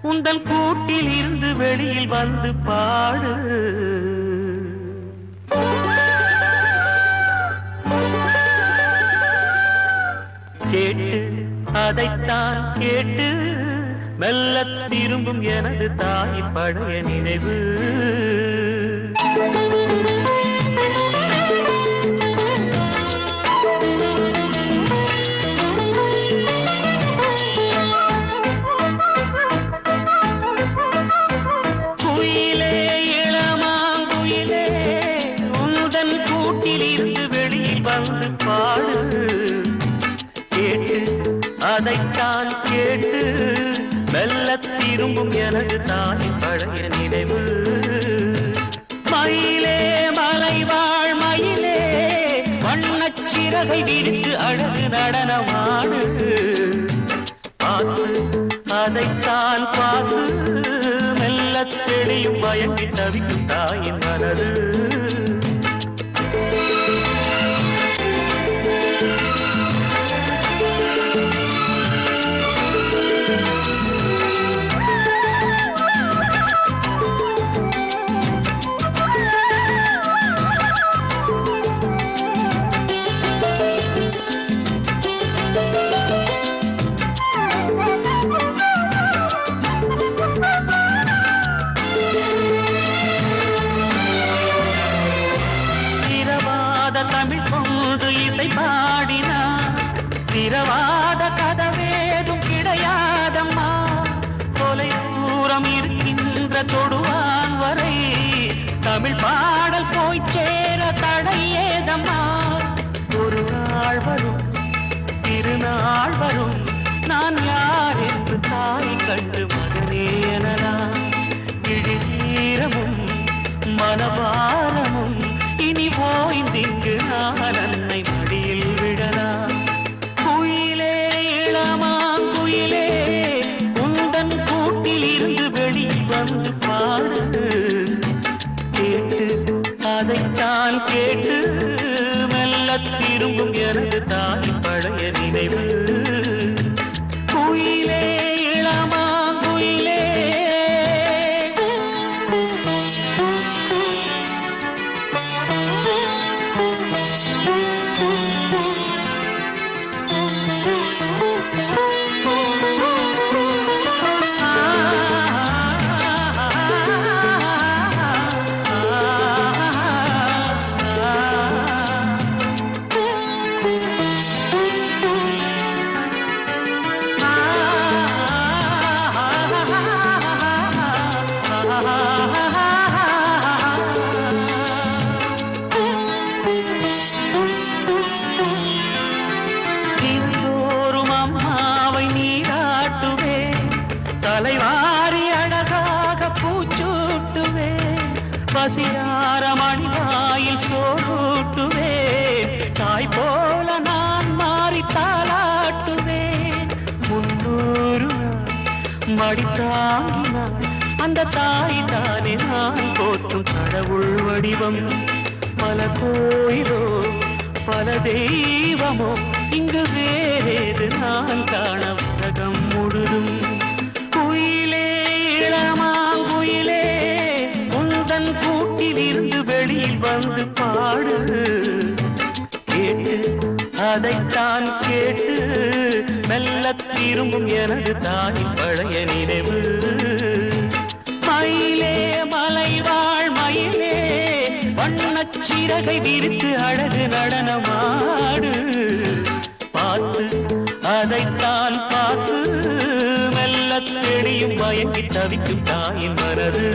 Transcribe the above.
உந்தன் கூட்டில் இருந்து வெளியில் வந்து பாடு. கேட்டு அதைத்தான் கேட்டு மெல்ல திரும்பும் எனது தாய் பழைய நினைவு. குயிலே இளமாங்குயிலே உந்தன் கூட்டில் இருந்து வெளியில் வந்து பாடு. கேட்டு அதைத்தான் கேட்டு மெல்ல திரும்பும் எனது தாய் பழைய நினைவு. மயிலே மலைவாழ் மயிலே வண்ணச் சிறகை விரித்து அழகு நடனமாடு. பார்த்து அதைத்தான் பார்த்து மெல்ல தெளியும் பயங்கி தவிக்கும் தாயின் மனது. தமிழ் கொண்டு இசை பாடினார் திரவாத கதவேதும் கிடையாதம்மா. தொலை தூரம் இருக்கின்ற தொடுவான் வரை தமிழ் பாடல் போய் சேர தடை ஏதம்மா. ஒரு நாள் வரும் திருநாள் வரும் நான் யார் என்று தாய் கண்டு மகனே எனலாம். இழிநீரமும் மனபாரமும் இனி ஓய்ந்திங்கு நான் அன்னை மடியில் விடலாம். குயிலே இளமாங்குயிலே உந்தன் கூட்டில் இருந்து வெளியில் வந்து பாடு. கேட்டு அதைத்தான் கேட்டு மெல்ல திரும்பும் எனது தாய் பழைய நினைவு. குயிலே இளமாங்குயிலே தலைவாரி அழகாக பூச்சூட்டுவே. பசியார மணிவாயில் சோறுட்டுவே. தாய் போல நான் மாறி தாளாட்டுவேன். 300 மடித்தாங்கினான் அந்த தாய் தானே நான் போற்றும் கடவுள் வடிவம். பல கோயிலோ பல தெய்வமோ இங்கு வேறேது நான் காண உலகம் முழுதும். குயிலே இளமாங்குயிலே உந்தன் கூட்டில் இருந்து வெளியில் வந்து பாடு. கேட்டு அதைத்தான் கேட்டு மெல்ல திரும்பும் எனது தாய் பழைய நினைவு. மயிலே மலைவாழ் மயிலே வண்ணச் சிறகை விரித்து அழகு நடனமாடு. பார்த்து அதைத்தான் பார்த்து மெல்ல தெளியும் பயங்கி தவிக்கும் தாயின் மனது.